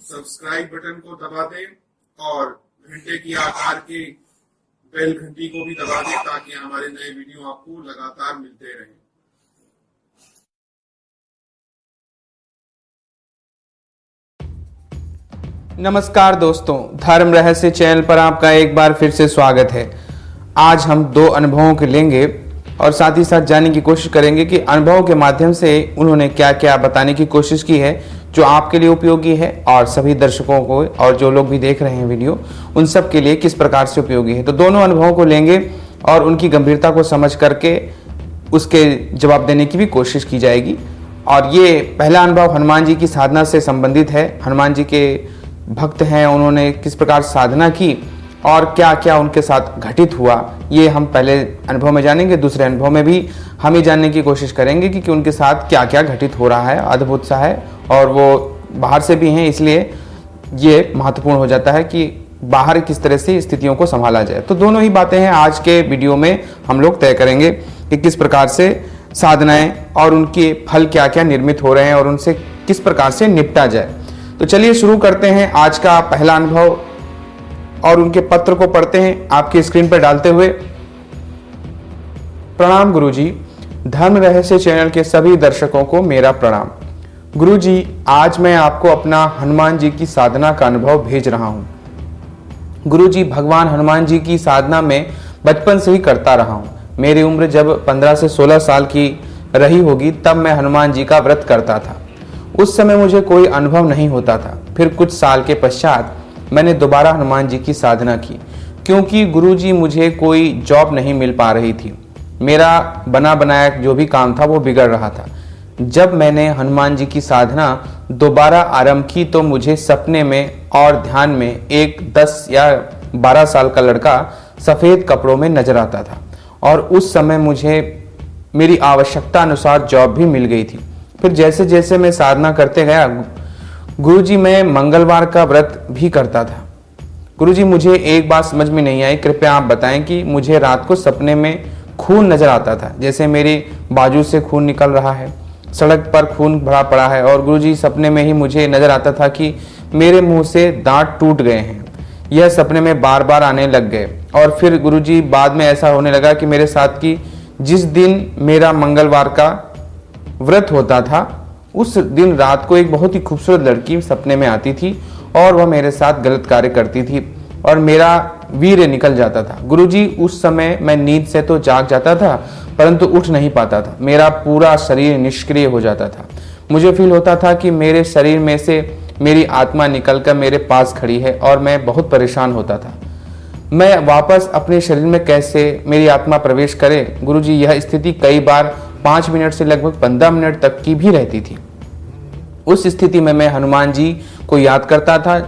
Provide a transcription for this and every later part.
Subscribe button को दबा दें और घंटे की आकार के बेल घंटी को भी दबा दें ताकि हमारे नए वीडियो आपको लगातार मिलते रहें। नमस्कार दोस्तों, धर्म रहस्य चैनल पर आपका एक बार फिर से स्वागत है। आज हम दो अनुभवों के लेंगे और साथ ही साथ जानने की कोशिश करेंगे कि अनुभवों के माध्यम से उन्होंने क्या क्या बताने की कोशिश की है जो आपके लिए उपयोगी है और सभी दर्शकों को और जो लोग भी देख रहे हैं वीडियो उन सब के लिए किस प्रकार से उपयोगी है। तो दोनों अनुभवों को लेंगे और उनकी गंभीरता को समझ करके उसके जवाब देने की भी कोशिश की जाएगी। और ये पहला अनुभव हनुमान जी की साधना से संबंधित है। हनुमान जी के भक्त हैं, उन्होंने किस प्रकार साधना की और क्या क्या उनके साथ घटित हुआ, ये हम पहले अनुभव में जानेंगे। दूसरे अनुभव में भी हम ये जानने की कोशिश करेंगे कि उनके साथ क्या क्या घटित हो रहा है। अद्भुत सा है और वो बाहर से भी हैं, इसलिए ये महत्वपूर्ण हो जाता है कि बाहर किस तरह से स्थितियों को संभाला जाए। तो दोनों ही बातें हैं आज के वीडियो में हम लोग तय करेंगे कि किस प्रकार से साधनाएं और उनके फल क्या क्या निर्मित हो रहे हैं और उनसे किस प्रकार से निपटा जाए। तो चलिए शुरू करते हैं आज का पहला अनुभव और उनके पत्र को पढ़ते हैं आपकी स्क्रीन पर डालते हुए। प्रणाम गुरुजी, धर्म रहस्य चैनल के सभी दर्शकों को मेरा प्रणाम। गुरुजी, आज मैं आपको अपना हनुमान जी की साधना का अनुभव भेज रहा हूं। गुरुजी, भगवान हनुमान जी की साधना में बचपन से ही करता रहा हूं। मेरी उम्र जब 15 से 16 साल की रही होगी तब मैं हनुमान जी का व्रत करता था। उस समय मुझे कोई अनुभव नहीं होता था। फिर कुछ साल के पश्चात मैंने दोबारा हनुमान जी की साधना की क्योंकि गुरुजी मुझे कोई जॉब नहीं मिल पा रही थी। मेरा बना बनाया जो भी काम था वो बिगड़ रहा था। जब मैंने हनुमान जी की साधना दोबारा आरंभ की तो मुझे सपने में और ध्यान में एक 10 या 12 साल का लड़का सफ़ेद कपड़ों में नजर आता था और उस समय मुझे मेरी आवश्यकता अनुसार जॉब भी मिल गई थी। फिर जैसे जैसे मैं साधना करते गया गुरुजी, मैं मंगलवार का व्रत भी करता था। गुरुजी, मुझे एक बात समझ में नहीं आई, कृपया आप बताएं कि मुझे रात को सपने में खून नजर आता था, जैसे मेरी बाजू से खून निकल रहा है, सड़क पर खून भरा पड़ा है। और गुरुजी, सपने में ही मुझे नजर आता था कि मेरे मुंह से दांत टूट गए हैं। यह सपने में बार बार आने लग गए। और फिर गुरुजी, बाद में ऐसा होने लगा कि मेरे साथ की जिस दिन मेरा मंगलवार का व्रत होता था उस दिन रात को एक बहुत ही खूबसूरत लड़की सपने में आती थी और वह मेरे साथ गलत कार्य करती थी और मेरा वीर्य निकल जाता था। गुरुजी, उस समय मैं नींद से तो जाग जाता था परंतु उठ नहीं पाता था। मेरा पूरा शरीर निष्क्रिय हो जाता था। मुझे फील होता था कि मेरे शरीर में से मेरी आत्मा निकलकर मेरे पास खड़ी है और मैं बहुत परेशान होता था। मैं वापस अपने शरीर में कैसे मेरी आत्मा प्रवेश करे। गुरुजी, यह स्थिति कई बार 5 मिनट से लगभग 15 मिनट तक की भी रहती थी। उस स्थिति में मैं हनुमान जी को याद करता था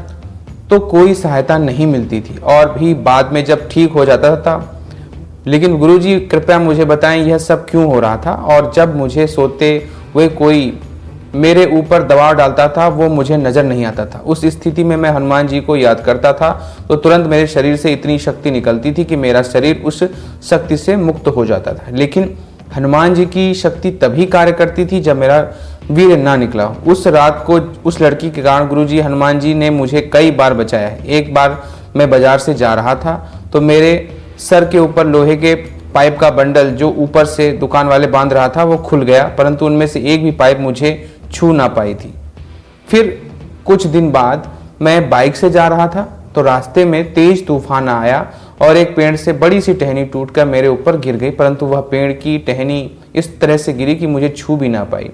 तो कोई सहायता नहीं मिलती थी और भी बाद में जब ठीक हो जाता था। लेकिन गुरुजी, कृपया मुझे बताएं यह सब क्यों हो रहा था। और जब मुझे सोते हुए कोई मेरे ऊपर दबाव डालता था वो मुझे नजर नहीं आता था। उस स्थिति में मैं हनुमान जी को याद करता था तो तुरंत मेरे शरीर से इतनी शक्ति निकलती थी कि मेरा शरीर उस शक्ति से मुक्त हो जाता था। लेकिन हनुमान जी की शक्ति तभी कार्य करती थी जब मेरा वीर्य ना निकला। उस रात को उस लड़की के कारण गुरुजी, हनुमान जी ने मुझे कई बार बचाया है। एक बार मैं बाजार से जा रहा था तो मेरे सर के ऊपर लोहे के पाइप का बंडल जो ऊपर से दुकान वाले बांध रहा था वो खुल गया परंतु उनमें से एक भी पाइप मुझे छू ना पाई थी। फिर कुछ दिन बाद मैं बाइक से जा रहा था तो रास्ते में तेज तूफान आया और एक पेड़ से बड़ी सी टहनी टूटकर मेरे ऊपर गिर गई परंतु वह पेड़ की टहनी इस तरह से गिरी कि मुझे छू भी ना पाई।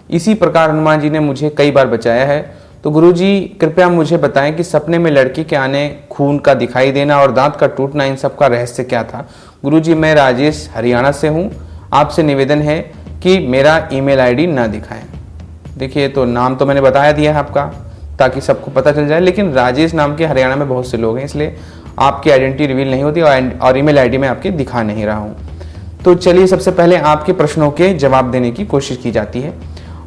इसी प्रकार हनुमान जी ने मुझे कई बार बचाया है। तो गुरुजी, कृपया मुझे बताएं कि सपने में लड़की के आने, खून का दिखाई देना और दांत का टूटना, इन सब का रहस्य क्या था। गुरुजी, मैं राजेश हरियाणा से हूँ। आपसे निवेदन है कि मेरा ईमेल आईडी ना दिखाएं। देखिए, तो नाम तो मैंने बताया दिया है आपका ताकि सबको पता चल जाए, लेकिन राजेश नाम के हरियाणा में बहुत से लोग हैं इसलिए आपकी आइडेंटिटी रिवील नहीं होती और ईमेल आईडी में आपके दिखा नहीं रहा हूँ। तो चलिए, सबसे पहले आपके प्रश्नों के जवाब देने की कोशिश की जाती है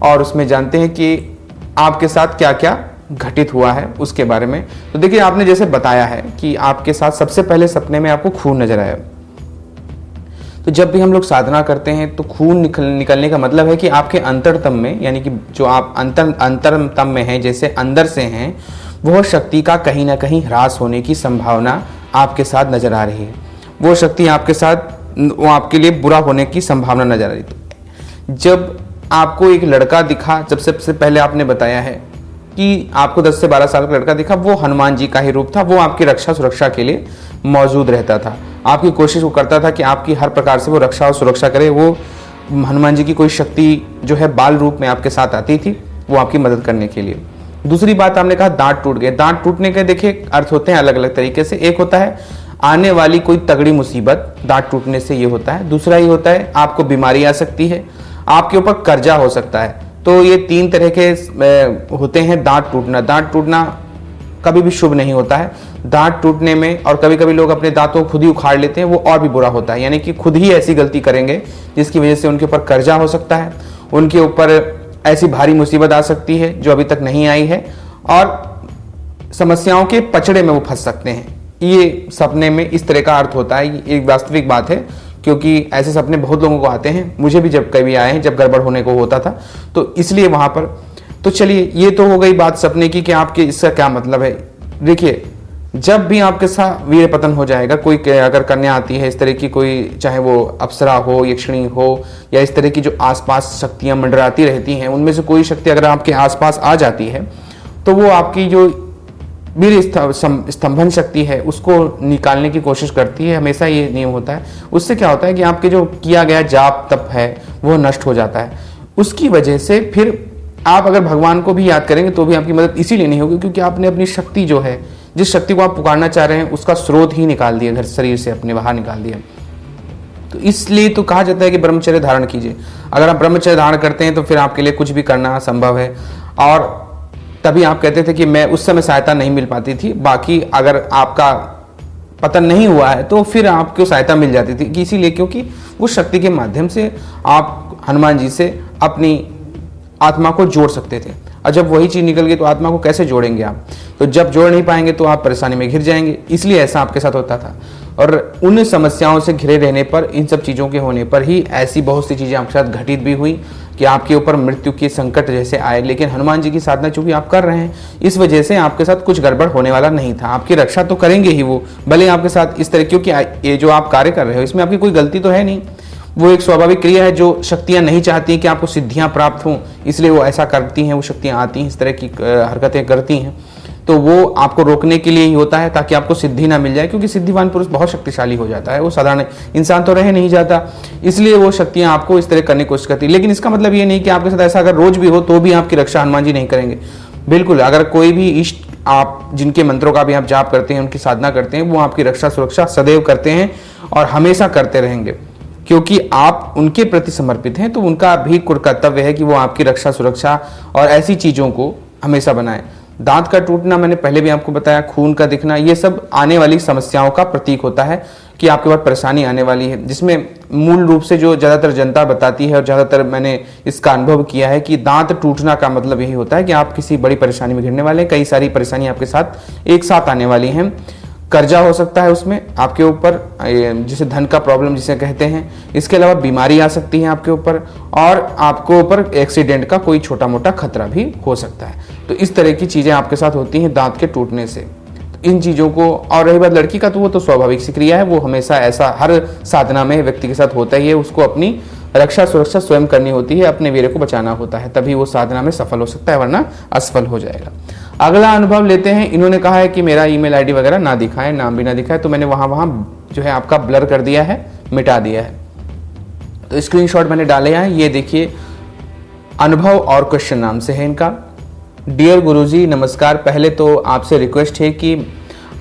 और उसमें जानते हैं कि आपके साथ क्या क्या घटित हुआ है उसके बारे में। तो देखिए, आपने जैसे बताया है कि आपके साथ सबसे पहले सपने में आपको खून नजर आया। तो जब भी हम लोग साधना करते हैं तो खून निकलने का मतलब है कि आपके अंतरतम में, यानी कि जो आप अंतरतम में हैं, जैसे अंदर से हैं, वह शक्ति का कहीं ना कहीं ह्रास होने की संभावना आपके साथ नजर आ रही है। वो शक्ति आपके साथ, वो आपके लिए बुरा होने की संभावना नजर आ रही है। जब आपको एक लड़का दिखा, जब सबसे पहले आपने बताया है कि आपको 10 से 12 साल का लड़का दिखा, वो हनुमान जी का ही रूप था। वो आपकी रक्षा सुरक्षा के लिए मौजूद रहता था, आपकी कोशिश वो करता था कि आपकी हर प्रकार से वो रक्षा और सुरक्षा करे। वो हनुमान जी की कोई शक्ति जो है बाल रूप में आपके साथ आती थी, वो आपकी मदद करने के लिए। दूसरी बात आपने कहा दांत टूट गए। दांत टूटने के देखिए अर्थ होते हैं अलग अलग तरीके से। एक होता है आने वाली कोई तगड़ी मुसीबत, दांत टूटने से ये होता है। दूसरा ही होता है आपको बीमारी आ सकती है, आपके ऊपर कर्जा हो सकता है। तो ये 3 तरह के होते हैं दांत टूटना। दांत टूटना कभी भी शुभ नहीं होता है। दांत टूटने में, और कभी कभी लोग अपने दांतों को खुद ही उखाड़ लेते हैं, वो और भी बुरा होता है। यानी कि खुद ही ऐसी गलती करेंगे जिसकी वजह से उनके ऊपर कर्जा हो सकता है, उनके ऊपर ऐसी भारी मुसीबत आ सकती है जो अभी तक नहीं आई है, और समस्याओं के पचड़े में वो फंस सकते हैं। ये सपने में इस तरह का अर्थ होता है। ये एक वास्तविक बात है, क्योंकि ऐसे सपने बहुत लोगों को आते हैं। मुझे भी जब कभी आए हैं, जब गड़बड़ होने को होता था, तो इसलिए वहां पर। तो चलिए, ये तो हो गई बात सपने की कि आपके इसका क्या मतलब है। देखिए, जब भी आपके साथ वीर पतन हो जाएगा, कोई अगर कन्या आती है इस तरह की, कोई चाहे वो अप्सरा हो, यक्षिणी हो, या इस तरह की जो आसपास शक्तियां मंडराती रहती हैं, उनमें से कोई शक्ति अगर आपके आसपास आ जाती है, तो वो आपकी जो वीर स्तंभन शक्ति है उसको निकालने की कोशिश करती है। हमेशा ये नियम होता है। उससे क्या होता है कि आपके जो किया गया जाप तप है वो नष्ट हो जाता है। उसकी वजह से फिर आप अगर भगवान को भी याद करेंगे तो भी आपकी मदद इसीलिए नहीं होगी क्योंकि आपने अपनी शक्ति जो है, जिस शक्ति को आप पुकारना चाह रहे हैं, उसका स्रोत ही निकाल दिया, घर शरीर से अपने बाहर निकाल दिया। तो इसलिए तो कहा जाता है कि ब्रह्मचर्य धारण कीजिए। अगर आप ब्रह्मचर्य धारण करते हैं तो फिर आपके लिए कुछ भी करना संभव है। और तभी आप कहते थे कि मैं उस समय सहायता नहीं मिल पाती थी, बाकी अगर आपका पतन नहीं हुआ है तो फिर आपको सहायता मिल जाती थी। कि इसीलिए क्योंकि उस शक्ति के माध्यम से आप हनुमान जी से अपनी आत्मा को जोड़ सकते थे। और जब वही चीज निकल गई तो आत्मा को कैसे जोड़ेंगे आप? तो जब जोड़ नहीं पाएंगे तो आप परेशानी में घिर जाएंगे। इसलिए ऐसा आपके साथ होता था। और उन समस्याओं से घिरे रहने पर, इन सब चीज़ों के होने पर ही ऐसी बहुत सी चीज़ें आपके साथ घटित भी हुई कि आपके ऊपर मृत्यु के संकट जैसे आए। लेकिन हनुमान जी की साधना चूंकि आप कर रहे हैं, इस वजह से आपके साथ कुछ गड़बड़ होने वाला नहीं था। आपकी रक्षा तो करेंगे ही वो, भले आपके साथ इस तरह, क्योंकि ये जो आप कार्य कर रहे हो इसमें आपकी कोई गलती तो है नहीं। वो एक स्वाभाविक क्रिया है। जो शक्तियां नहीं चाहती हैं कि आपको सिद्धियां प्राप्त हों, इसलिए वो ऐसा करती हैं, वो शक्तियां आती हैं, इस तरह की हरकतें करती हैं। तो वो आपको रोकने के लिए ही होता है, ताकि आपको सिद्धि ना मिल जाए। क्योंकि सिद्धिवान पुरुष बहुत शक्तिशाली हो जाता है, वो साधारण इंसान तो रह नहीं जाता। इसलिए वो शक्तियां आपको इस तरह करने की कोशिश करती है। लेकिन इसका मतलब ये नहीं कि आपके साथ ऐसा अगर रोज भी हो तो भी आपकी रक्षा हनुमान जी नहीं करेंगे। बिल्कुल, अगर कोई भी इष्ट आप जिनके मंत्रों का भी आप जाप करते हैं, उनकी साधना करते हैं, वो आपकी रक्षा सुरक्षा सदैव करते हैं और हमेशा करते रहेंगे। क्योंकि आप उनके प्रति समर्पित हैं, तो उनका भी कर्तव्य है कि वो आपकी रक्षा सुरक्षा और ऐसी चीज़ों को हमेशा बनाएं। दांत का टूटना मैंने पहले भी आपको बताया, खून का दिखना, ये सब आने वाली समस्याओं का प्रतीक होता है कि आपके पास परेशानी आने वाली है। जिसमें मूल रूप से जो ज़्यादातर जनता बताती है और ज़्यादातर मैंने इसका अनुभव किया है कि दांत टूटना का मतलब यही होता है कि आप किसी बड़ी परेशानी में घिरने वाले हैं। कई सारी परेशानी आपके साथ एक साथ आने वाली हैं। कर्जा हो सकता है उसमें आपके ऊपर, जिसे धन का प्रॉब्लम जिसे कहते हैं। इसके अलावा बीमारी आ सकती है आपके ऊपर, और आपको ऊपर एक्सीडेंट का कोई छोटा मोटा खतरा भी हो सकता है। तो इस तरह की चीज़ें आपके साथ होती हैं दांत के टूटने से। तो इन चीज़ों को, और रही बात लड़की का, तो वो तो स्वाभाविक सी क्रिया है, वो हमेशा ऐसा हर साधना में व्यक्ति के साथ होता ही है। उसको अपनी रक्षा सुरक्षा स्वयं करनी होती है, अपने वीर को बचाना होता है, तभी वो साधना में सफल हो सकता है, वरना असफल हो जाएगा। अगला अनुभव लेते हैं। इन्होंने कहा है कि मेरा ईमेल आईडी वगैरह ना दिखाएं, नाम भी ना दिखाएं, तो मैंने वहां जो है आपका ब्लर कर दिया है, मिटा दिया है। तो स्क्रीनशॉट मैंने डाले हैं, ये देखिए। अनुभव और क्वेश्चन नाम से है इनका। डियर गुरुजी नमस्कार, पहले तो आपसे रिक्वेस्ट है कि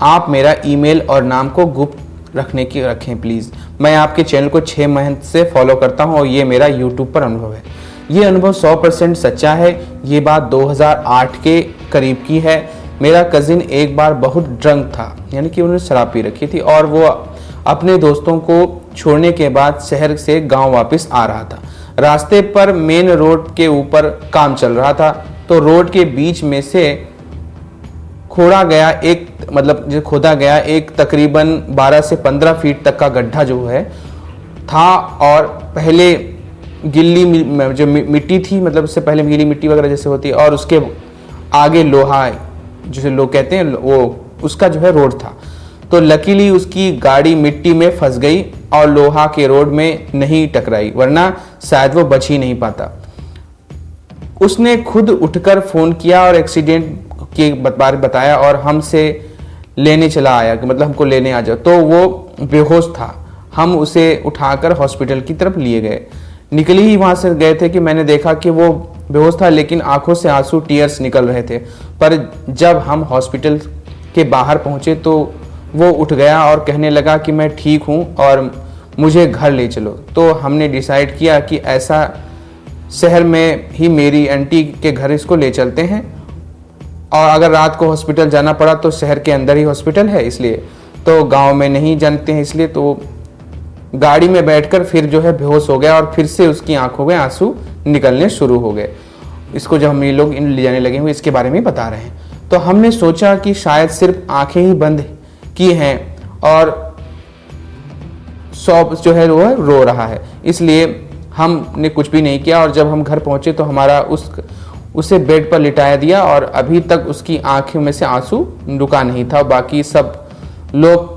आप मेरा ईमेल और नाम को गुप्त रखें प्लीज़। मैं आपके चैनल को 6 महीने से फॉलो करता हूं और ये मेरा यूट्यूब पर अनुभव है। ये अनुभव 100% सच्चा है। ये बात 2008 के करीब की है। मेरा कजिन एक बार बहुत ड्रंक था, यानी कि उन्होंने शराब पी रखी थी, और वो अपने दोस्तों को छोड़ने के बाद शहर से गांव वापस आ रहा था। रास्ते पर मेन रोड के ऊपर काम चल रहा था, तो रोड के बीच में से खोदा गया एक तकरीबन 12 से 15 फीट तक का गड्ढा जो है, था और पहले जो मिट्टी थी, मतलब उससे पहले गीली मिट्टी वगैरह जैसे होती है, और उसके आगे लोहा जिसे लोग कहते हैं वो उसका जो है रोड था। तो लकीली उसकी गाड़ी मिट्टी में फंस गई और लोहा के रोड में नहीं टकराई, वरना शायद वो बच ही नहीं पाता। उसने खुद उठकर फोन किया और एक्सीडेंट के बारे बताया और हमसे लेने चला आया कि मतलब हमको लेने आ जाओ। तो वो बेहोश था। हम उसे उठाकर हॉस्पिटल की तरफ लिए गए। निकले ही वहां से गए थे कि मैंने देखा कि वो बेहोश था, लेकिन आंखों से आंसू टीयर्स निकल रहे थे। पर जब हम हॉस्पिटल के बाहर पहुंचे तो वो उठ गया और कहने लगा कि मैं ठीक हूं और मुझे घर ले चलो। तो हमने डिसाइड किया कि ऐसा शहर में ही मेरी आंटी के घर इसको ले चलते हैं, और अगर रात को हॉस्पिटल जाना पड़ा तो शहर के अंदर ही हॉस्पिटल है, इसलिए तो गांव में नहीं जानते हैं, इसलिए तो गाड़ी में बैठकर फिर जो है बेहोश हो गया और फिर से उसकी आंखों में आंसू निकलने शुरू हो गए। इसको जब हम ये लोग ले जाने लगे हुए इसके बारे में बता रहे हैं। तो हमने सोचा कि शायद सिर्फ आंखें ही बंद की हैं और सॉब जो है वो रो रहा है, इसलिए हमने कुछ भी नहीं किया। और जब हम घर पहुंचे तो हमारा उसे बेड पर लिटाया दिया और अभी तक उसकी आंखों में से आंसू रुका नहीं था। बाकी सब लोग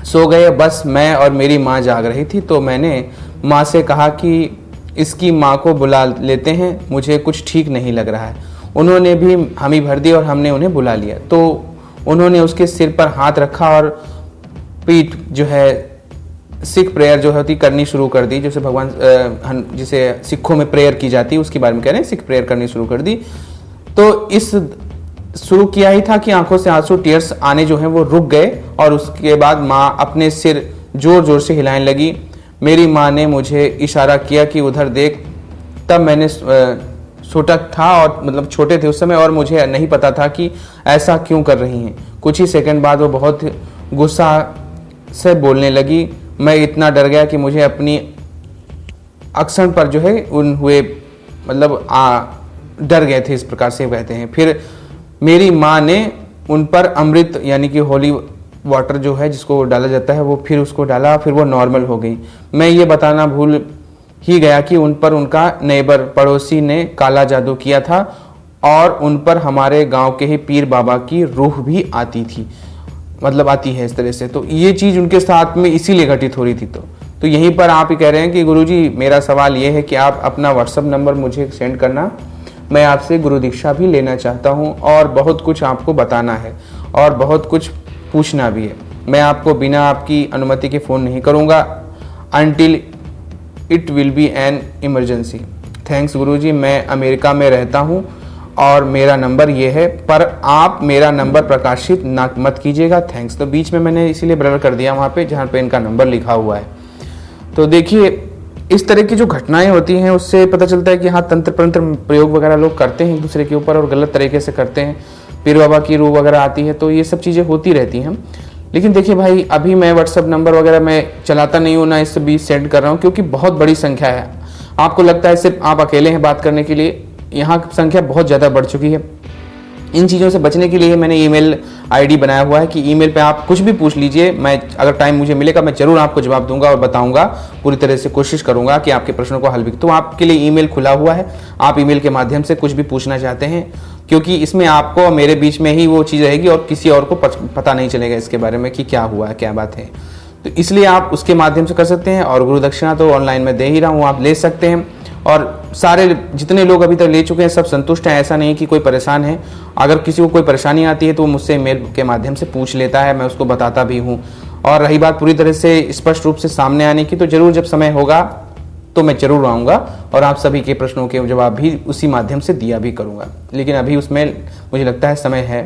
सो गए, बस मैं और मेरी माँ जाग रही थी। तो मैंने माँ से कहा कि इसकी माँ को बुला लेते हैं, मुझे कुछ ठीक नहीं लग रहा है। उन्होंने भी हामी भर दी और हमने उन्हें बुला लिया। तो उन्होंने उसके सिर पर हाथ रखा और पीठ जो है सिख प्रेयर जो होती करनी शुरू कर दी, जैसे भगवान जिसे सिखों में प्रेयर की जाती है उसके बारे में कह रहे हैं, सिख प्रेयर करनी शुरू कर दी। तो इस शुरू किया ही था कि आंखों से आंसू टीयर्स आने जो हैं वो रुक गए और उसके बाद माँ अपने सिर जोर जोर से हिलाने लगी। मेरी माँ ने मुझे इशारा किया कि उधर देख। तब मैंने छोटा था और मतलब छोटे थे उस समय, और मुझे नहीं पता था कि ऐसा क्यों कर रही हैं। कुछ ही सेकंड बाद वो बहुत गुस्सा से बोलने लगी। मैं इतना डर गया कि मुझे अपनी अक्सर पर जो है उन हुए मतलब डर गए थे, इस प्रकार से कहते हैं। फिर मेरी माँ ने उन पर अमृत यानी कि होली वाटर जो है जिसको डाला जाता है वो फिर उसको डाला, फिर वो नॉर्मल हो गई। मैं ये बताना भूल ही गया कि उन पर उनका नेबर पड़ोसी ने काला जादू किया था और उन पर हमारे गांव के ही पीर बाबा की रूह भी आती थी, मतलब आती है इस तरह से। तो ये चीज़ उनके साथ में इसीलिए घटित हो रही थी। तो यहीं पर आप ही कह रहे हैं कि गुरुजी मेरा सवाल ये है कि आप अपना व्हाट्सएप नंबर मुझे सेंड करना, मैं आपसे गुरु दीक्षा भी लेना चाहता हूँ और बहुत कुछ आपको बताना है और बहुत कुछ पूछना भी है। मैं आपको बिना आपकी अनुमति के फ़ोन नहीं करूँगा until it will be an emergency. Thanks गुरुजी, मैं अमेरिका में रहता हूँ और मेरा नंबर ये है, पर आप मेरा नंबर प्रकाशित ना मत कीजिएगा, थैंक्स। तो बीच में मैंने इसीलिए ब्लर कर दिया वहाँ पे जहाँ पे इनका नंबर लिखा हुआ है। तो देखिए इस तरह की जो घटनाएं होती हैं उससे पता चलता है कि हाँ तंत्र तंत्र प्रयोग वगैरह लोग करते हैं एक दूसरे के ऊपर और गलत तरीके से करते हैं। पीर बाबा की रूह वगैरह आती है, तो ये सब चीज़ें होती रहती हैं। लेकिन देखिए भाई, अभी मैं व्हाट्सअप नंबर वगैरह मैं चलाता नहीं हूँ, ना इस भी सेंड कर रहा हूँ, क्योंकि बहुत बड़ी संख्या है। आपको लगता है सिर्फ आप अकेले हैं बात करने के लिए, यहाँ संख्या बहुत ज़्यादा बढ़ चुकी है। इन चीज़ों से बचने के लिए मैंने ईमेल आईडी बनाया हुआ है कि ईमेल पे आप कुछ भी पूछ लीजिए, मैं अगर टाइम मुझे मिलेगा मैं ज़रूर आपको जवाब दूंगा और बताऊंगा, पूरी तरह से कोशिश करूंगा कि आपके प्रश्नों को हल भी। तो आपके लिए ईमेल खुला हुआ है, आप ईमेल के माध्यम से कुछ भी पूछना चाहते हैं, क्योंकि इसमें आपको और मेरे बीच में ही वो चीज़ रहेगी और किसी और को पता नहीं चलेगा इसके बारे में कि क्या हुआ है, क्या बात है। तो इसलिए आप उसके माध्यम से कर सकते हैं। और गुरु दक्षिणा तो ऑनलाइन में दे ही रहा हूँ, आप ले सकते हैं। और सारे जितने लोग अभी तक ले चुके हैं सब संतुष्ट हैं, ऐसा नहीं कि कोई परेशान है। अगर किसी को कोई परेशानी आती है तो मुझसे मेल के माध्यम से पूछ लेता है, मैं उसको बताता भी हूँ। और रही बात पूरी तरह से स्पष्ट रूप से सामने आने की, तो जरूर जब समय होगा तो मैं जरूर आऊँगा और आप सभी के प्रश्नों के जवाब भी उसी माध्यम से दिया भी करूँगा। लेकिन अभी उसमें मुझे लगता है समय है,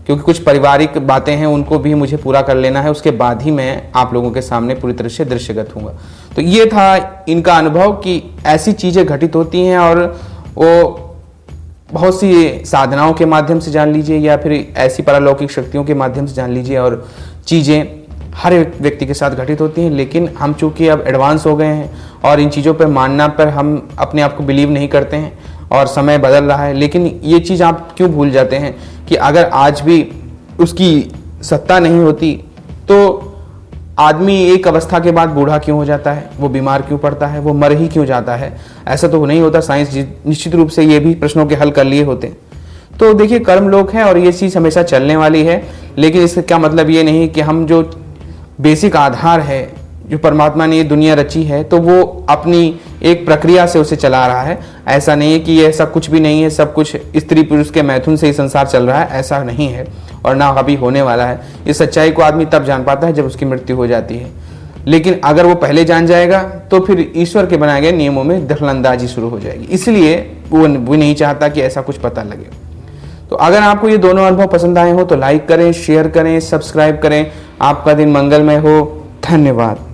क्योंकि कुछ पारिवारिक बातें हैं उनको भी मुझे पूरा कर लेना है, उसके बाद ही मैं आप लोगों के सामने पूरी तरह से दृश्यगत हूँगा। तो ये था इनका अनुभव कि ऐसी चीज़ें घटित होती हैं और वो बहुत सी साधनाओं के माध्यम से जान लीजिए या फिर ऐसी पारलौकिक शक्तियों के माध्यम से जान लीजिए, और चीज़ें हर व्यक्ति के साथ घटित होती हैं। लेकिन हम चूँकि अब एडवांस हो गए हैं और इन चीज़ों पर मानना पर हम अपने आप को बिलीव नहीं करते हैं और समय बदल रहा है। लेकिन ये चीज़ आप क्यों भूल जाते हैं कि अगर आज भी उसकी सत्ता नहीं होती तो आदमी एक अवस्था के बाद बूढ़ा क्यों हो जाता है, वो बीमार क्यों पड़ता है, वो मर ही क्यों जाता है? ऐसा तो नहीं होता। साइंस निश्चित रूप से ये भी प्रश्नों के हल कर लिए होते हैं। तो देखिए, कर्म लोक है और ये चीज़ हमेशा चलने वाली है, लेकिन इसका क्या मतलब ये नहीं कि हम जो बेसिक आधार है, जो परमात्मा ने ये दुनिया रची है, तो वो अपनी एक प्रक्रिया से उसे चला रहा है। ऐसा नहीं है कि ये ऐसा कुछ भी नहीं है, सब कुछ स्त्री पुरुष के मैथुन से ही संसार चल रहा है, ऐसा नहीं है और ना अभी होने वाला है। इस सच्चाई को आदमी तब जान पाता है जब उसकी मृत्यु हो जाती है, लेकिन अगर वो पहले जान जाएगा तो फिर ईश्वर के बनाए गए नियमों में दखलंदाजी शुरू हो जाएगी। इसलिए वो नहीं चाहता कि ऐसा कुछ पता लगे। तो अगर आपको ये दोनों अनुभव पसंद आए हो तो लाइक करें, शेयर करें, सब्सक्राइब करें। आपका दिन मंगलमय हो। धन्यवाद।